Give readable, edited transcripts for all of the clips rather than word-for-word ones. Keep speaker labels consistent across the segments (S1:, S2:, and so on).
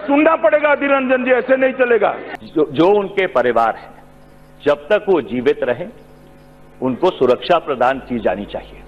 S1: सुनना पड़ेगा अधीर रंजन जी, ऐसे नहीं चलेगा।
S2: जो उनके परिवार है, जब तक वो जीवित रहे उनको सुरक्षा प्रदान की जानी चाहिए।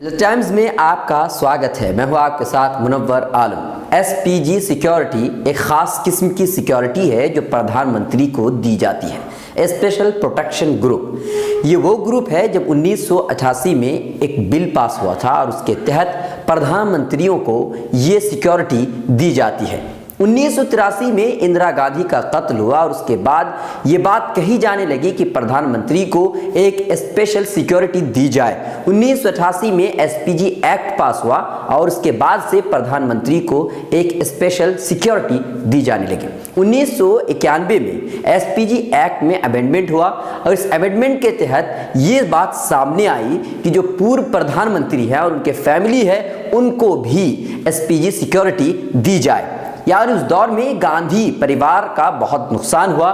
S3: द टाइम्स में आपका स्वागत है। मैं हूं आपके साथ मुनव्वर आलम। एसपीजी सिक्योरिटी एक खास किस्म की सिक्योरिटी है जो प्रधानमंत्री को दी जाती है। स्पेशल प्रोटेक्शन ग्रुप, ये वो ग्रुप है जब 1988 में एक बिल पास हुआ था और उसके तहत प्रधानमंत्रियों को ये सिक्योरिटी दी जाती है। 1983 में इंदिरा गांधी का कत्ल हुआ और उसके बाद ये बात कही जाने लगी कि प्रधानमंत्री को एक स्पेशल सिक्योरिटी दी जाए। 1988 में एसपीजी एक्ट पास हुआ और उसके बाद से प्रधानमंत्री को एक स्पेशल सिक्योरिटी दी जाने लगी। 1991 में एसपीजी एक्ट में अमेंडमेंट हुआ और इस अमेंडमेंट के तहत ये बात सामने आई कि जो पूर्व प्रधानमंत्री है और उनके फैमिली है उनको भी एसपीजी सिक्योरिटी दी जाए। यानी उस दौर में गांधी परिवार का बहुत नुकसान हुआ।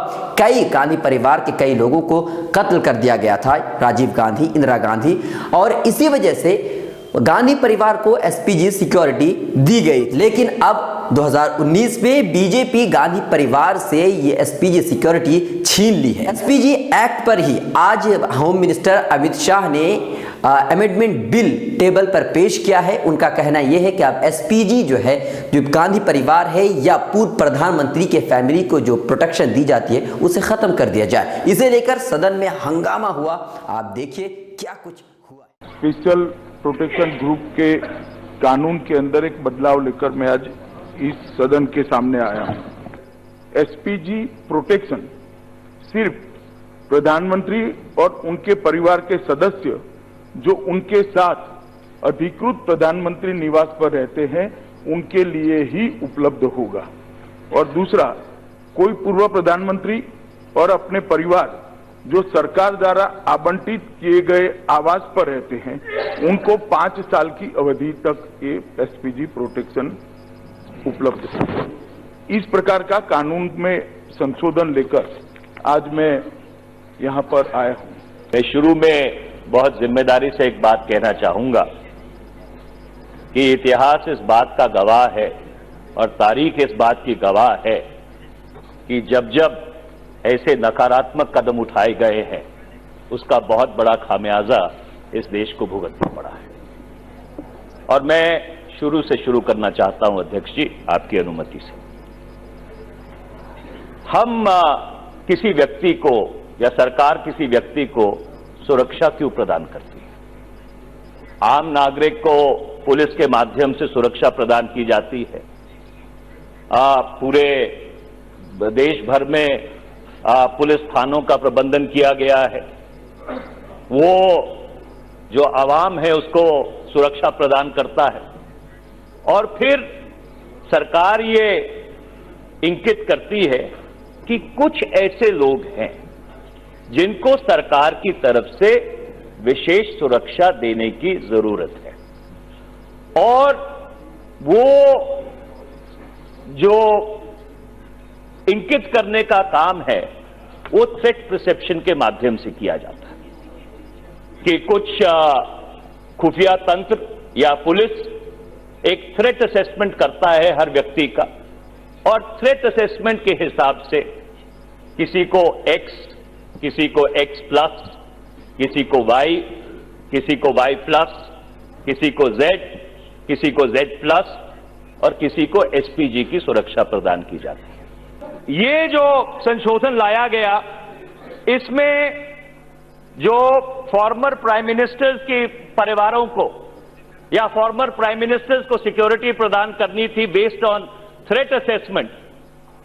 S3: गांधी परिवार के कई लोगों को कत्ल कर दिया गया था, राजीव गांधी, इंदिरा गांधी, और इसी वजह से गांधी परिवार को एसपीजी सिक्योरिटी दी गई। लेकिन अब 2019 में बीजेपी गांधी परिवार से ये एसपीजी सिक्योरिटी छीन ली है। एसपीजी एक्ट पर ही आज होम मिनिस्टर अमित शाह ने अमेंडमेंट बिल टेबल पर पेश किया है। उनका कहना यह है कि अब एसपीजी जो है, जो गांधी परिवार है या पूर्व प्रधानमंत्री के फैमिली को जो प्रोटेक्शन दी जाती है उसे खत्म कर दिया जाए। इसे लेकर सदन में हंगामा हुआ। आप देखिए क्या कुछ हुआ।
S1: स्पेशल प्रोटेक्शन ग्रुप के कानून के अंदर एक बदलाव लेकर मैं आज इस सदन के सामने आया हूं। एसपीजी प्रोटेक्शन सिर्फ प्रधानमंत्री और उनके परिवार के सदस्य जो उनके साथ अधिकृत प्रधानमंत्री निवास पर रहते हैं उनके लिए ही उपलब्ध होगा। और दूसरा, कोई पूर्व प्रधानमंत्री और अपने परिवार जो सरकार द्वारा आवंटित किए गए आवास पर रहते हैं उनको 5 साल की अवधि तक ये एसपीजी प्रोटेक्शन उपलब्ध है। इस प्रकार का कानून में संशोधन लेकर आज मैं यहां पर आया हूं।
S2: मैं शुरू में बहुत जिम्मेदारी से एक बात कहना चाहूंगा कि इतिहास इस बात का गवाह है और तारीख इस बात की गवाह है कि जब जब ऐसे नकारात्मक कदम उठाए गए हैं उसका बहुत बड़ा खामियाजा इस देश को भुगतना पड़ा है। और मैं शुरू से शुरू करना चाहता हूं अध्यक्ष जी, आपकी अनुमति से। हम किसी व्यक्ति को या सरकार किसी व्यक्ति को सुरक्षा क्यों प्रदान करती है? आम नागरिक को पुलिस के माध्यम से सुरक्षा प्रदान की जाती है। पूरे देश भर में पुलिस थानों का प्रबंधन किया गया है। वो जो आवाम है उसको सुरक्षा प्रदान करता है और फिर सरकार ये इंगित करती है कि कुछ ऐसे लोग हैं जिनको सरकार की तरफ से विशेष सुरक्षा देने की जरूरत है। और वो जो इंगित करने का काम है वो थ्रेट परसेप्शन के माध्यम से किया जाता है कि कुछ खुफिया तंत्र या पुलिस एक थ्रेट असेसमेंट करता है हर व्यक्ति का, और थ्रेट असेसमेंट के हिसाब से किसी को X, किसी को X प्लस, किसी को Y, किसी को Y प्लस, किसी को Z, किसी को Z प्लस और किसी को एसपीजी की सुरक्षा प्रदान की जाती है। ये जो संशोधन लाया गया इसमें जो फॉर्मर प्राइम मिनिस्टर्स के परिवारों को या फॉर्मर प्राइम मिनिस्टर्स को सिक्योरिटी प्रदान करनी थी बेस्ड ऑन थ्रेट असेसमेंट,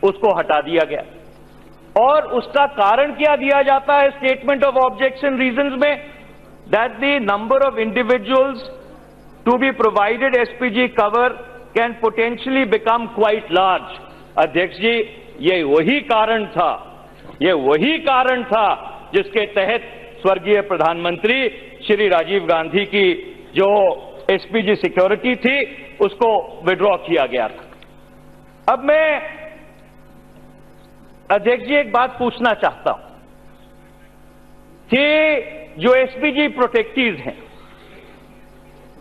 S2: उसको हटा दिया गया। और उसका कारण क्या दिया जाता है स्टेटमेंट ऑफ ऑब्जेक्शन रीजंस में? That the number of individuals to be provided SPG cover can potentially become quite large. अध्यक्ष जी, ये वही कारण था जिसके तहत स्वर्गीय प्रधानमंत्री श्री राजीव गांधी की जो एसपीजी सिक्योरिटी थी उसको विड्रॉ किया गया था। अब मैं अध्यक्ष जी एक बात पूछना चाहता हूं कि जो एसपीजी प्रोटेक्टीज हैं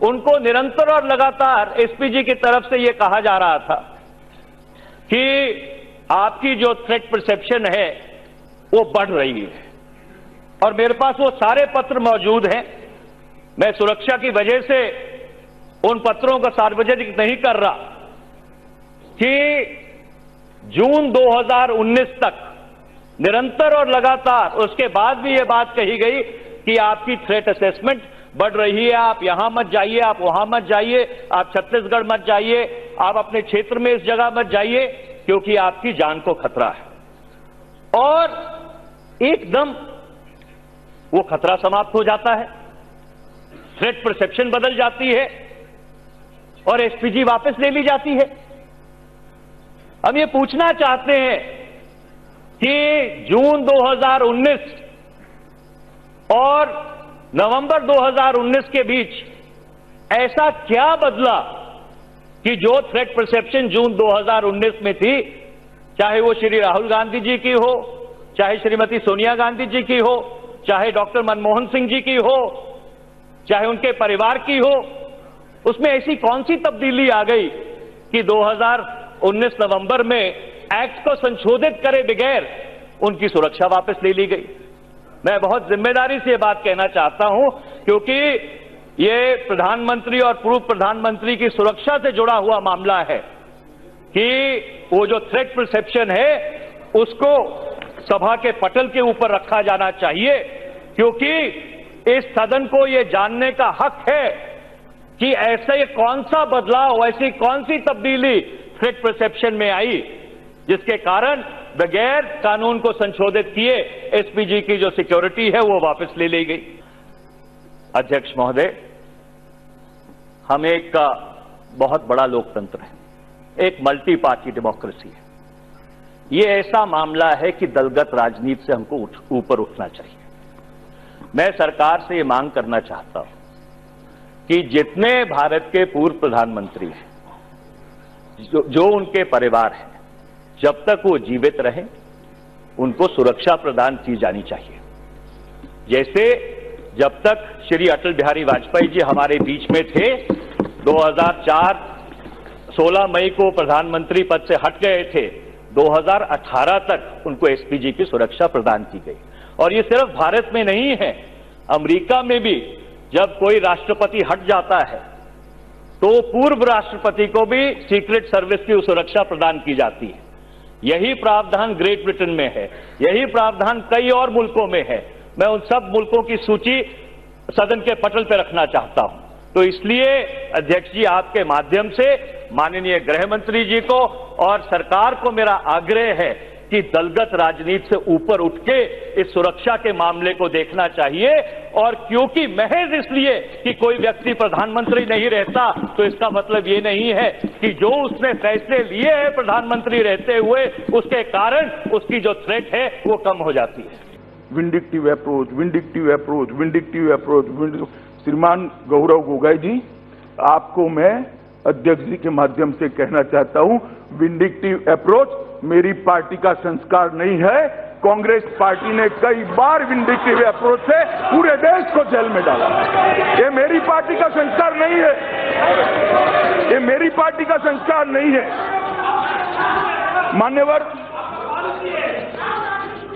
S2: उनको निरंतर और लगातार एसपीजी की तरफ से यह कहा जा रहा था कि आपकी जो थ्रेट परसेप्शन है वो बढ़ रही है, और मेरे पास वो सारे पत्र मौजूद हैं। मैं सुरक्षा की वजह से उन पत्रों का सार्वजनिक नहीं कर रहा कि जून 2019 तक निरंतर और लगातार उसके बाद भी ये बात कही गई कि आपकी थ्रेट असेसमेंट बढ़ रही है, आप यहां मत जाइए, आप वहां मत जाइए, आप छत्तीसगढ़ मत जाइए, आप अपने क्षेत्र में इस जगह मत जाइए क्योंकि आपकी जान को खतरा है। और एकदम वो खतरा समाप्त हो जाता है, थ्रेट परसेप्शन बदल जाती है और एसपीजी वापस ले ली जाती है। हम ये पूछना चाहते हैं कि जून 2019 और नवंबर 2019 के बीच ऐसा क्या बदला कि जो थ्रेट परसेप्शन जून 2019 में थी, चाहे वो श्री राहुल गांधी जी की हो, चाहे श्रीमती सोनिया गांधी जी की हो, चाहे डॉक्टर मनमोहन सिंह जी की हो, चाहे उनके परिवार की हो, उसमें ऐसी कौन सी तब्दीली आ गई कि 2019 नवंबर में एक्ट को संशोधित करे बगैर उनकी सुरक्षा वापस ले ली गई। मैं बहुत जिम्मेदारी से यह बात कहना चाहता हूं क्योंकि ये प्रधानमंत्री और पूर्व प्रधानमंत्री की सुरक्षा से जुड़ा हुआ मामला है कि वो जो थ्रेट परसेप्शन है उसको सभा के पटल के ऊपर रखा जाना चाहिए, क्योंकि इस सदन को ये जानने का हक है कि ऐसे कौन सा बदलाव, ऐसी कौन सी तब्दीली थ्रेट परसेप्शन में आई जिसके कारण बगैर कानून को संशोधित किए एसपीजी की जो सिक्योरिटी है वो वापस ले ली गई। अध्यक्ष महोदय, हम एक बहुत बड़ा लोकतंत्र है, एक मल्टी पार्टी डेमोक्रेसी है। ये ऐसा मामला है कि दलगत राजनीति से हमको ऊपर उठना चाहिए। मैं सरकार से ये मांग करना चाहता हूं कि जितने भारत के पूर्व प्रधानमंत्री हैं, जो उनके परिवार हैं, जब तक वो जीवित रहें उनको सुरक्षा प्रदान की जानी चाहिए। जैसे जब तक श्री अटल बिहारी वाजपेयी जी हमारे बीच में थे, 2004 16 मई को प्रधानमंत्री पद से हट गए थे, 2018 तक उनको एसपीजी की सुरक्षा प्रदान की गई। और ये सिर्फ भारत में नहीं है, अमेरिका में भी जब कोई राष्ट्रपति हट जाता है तो पूर्व राष्ट्रपति को भी सीक्रेट सर्विस की सुरक्षा प्रदान की जाती है। यही प्रावधान ग्रेट ब्रिटेन में है, यही प्रावधान कई और मुल्कों में है। मैं उन सब मुल्कों की सूची सदन के पटल पर रखना चाहता हूं। तो इसलिए अध्यक्ष जी, आपके माध्यम से माननीय गृह मंत्री जी को और सरकार को मेरा आग्रह है कि दलगत राजनीति से ऊपर उठ के इस सुरक्षा के मामले को देखना चाहिए। और क्योंकि महज इसलिए कि कोई व्यक्ति प्रधानमंत्री नहीं रहता तो इसका मतलब ये नहीं है कि जो उसने फैसले लिए हैं प्रधानमंत्री रहते हुए उसके कारण उसकी जो थ्रेट है वो कम हो जाती है।
S1: Vindictive approach, vindictive approach, vindictive approach. श्रीमान गौरव गोगोई जी, आपको मैं अध्यक्ष जी के माध्यम से कहना चाहता हूं, विंडिक्टिव अप्रोच मेरी पार्टी का संस्कार नहीं है। कांग्रेस पार्टी ने कई बार विंडिक्टिव अप्रोच से पूरे देश को जेल में डाला। ये मेरी पार्टी का संस्कार नहीं है, ये मेरी पार्टी का संस्कार नहीं है।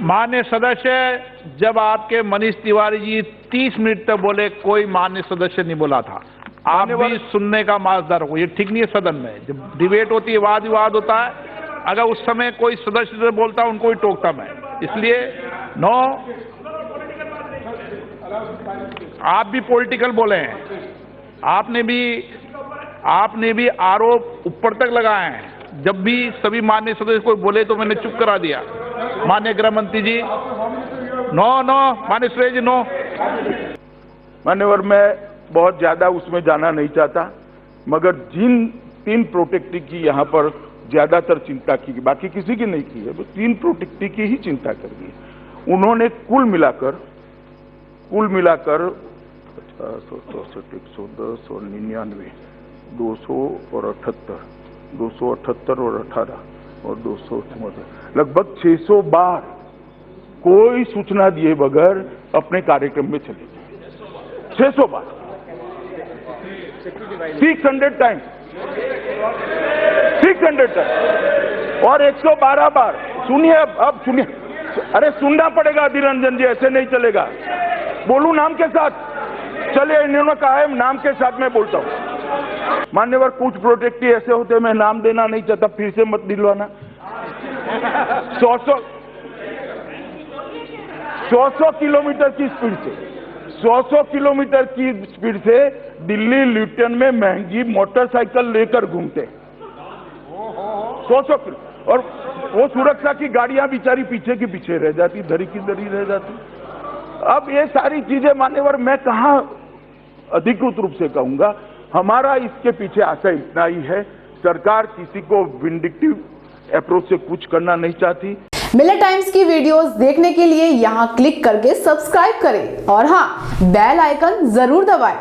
S4: मान्य सदस्य, जब आपके मनीष तिवारी जी 30 मिनट तक बोले, कोई मान्य सदस्य नहीं बोला था। आप भी सुनने का माजदार हो, ये ठीक नहीं है। सदन में जब डिबेट होती है, वाद विवाद होता है, अगर उस समय कोई सदस्य बोलता उनको ही टोकता मैं। इसलिए नो, आप भी पॉलिटिकल बोले हैं, आपने भी आरोप ऊपर तक लगाए हैं। जब भी सभी मान्य सदस्य कोई बोले तो मैंने चुप करा दिया। माननीय गृह मंत्री जी, नो, माननीय सुरेश जी, नो।
S1: मान्यवर, मैं बहुत ज्यादा उसमें जाना नहीं चाहता, मगर जिन 3 प्रोटेक्टी की यहाँ पर ज्यादातर चिंता की, बाकी किसी की नहीं की है, बस 3 प्रोटेक्टी की ही चिंता कर दी। उन्होंने कुल मिलाकर 164, 110 और 99, 200 और 78, 278 और 18 और 274, लगभग 600 बार कोई सूचना दिए बगैर अपने कार्यक्रम में चले गए। 600 बार 600 टाइम्स 600 टाइम्स और 112 बार। सुनिए अब सुनिए, अरे सुनना पड़ेगा अधीर रंजन जी, ऐसे नहीं चलेगा। बोलूं नाम के साथ? चलिए, इन्होंने कहा है नाम के साथ मैं बोलता हूं। मान्यवर, कुछ प्रोटेक्टी ऐसे होते हैं, मैं नाम देना नहीं चाहता, फिर से मत दिलवाना। 100 किलोमीटर की स्पीड से 100 किलोमीटर की स्पीड से दिल्ली ल्यूटन में महंगी मोटरसाइकिल लेकर घूमते 100 किलो, और वो सुरक्षा की गाड़ियां बेचारी पीछे की पीछे रह जाती, धरी की धरी रह जाती। अब ये सारी चीजें मान्यवर मैं कहां अधिकृत रूप से कहूंगा, हमारा इसके पीछे आशय इतना ही है, सरकार किसी को विंडिक्टिव अप्रोच से कुछ करना नहीं चाहती।
S5: मिलर टाइम्स की वीडियोस देखने के लिए यहाँ क्लिक करके सब्सक्राइब करें और हाँ, बेल आइकन जरूर दबाएं।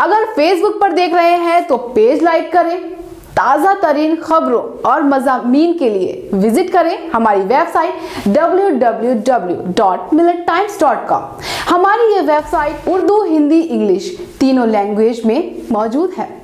S5: अगर फेसबुक पर देख रहे हैं तो पेज लाइक करें। ताज़ा तरीन खबरों और मज़ामीन के लिए विजिट करें हमारी वेबसाइट www.millertimes.com। हमारी ये वेबसाइट उर्दू, हिंदी, इंग्लिश तीनों लैंग्वेज में मौजूद है।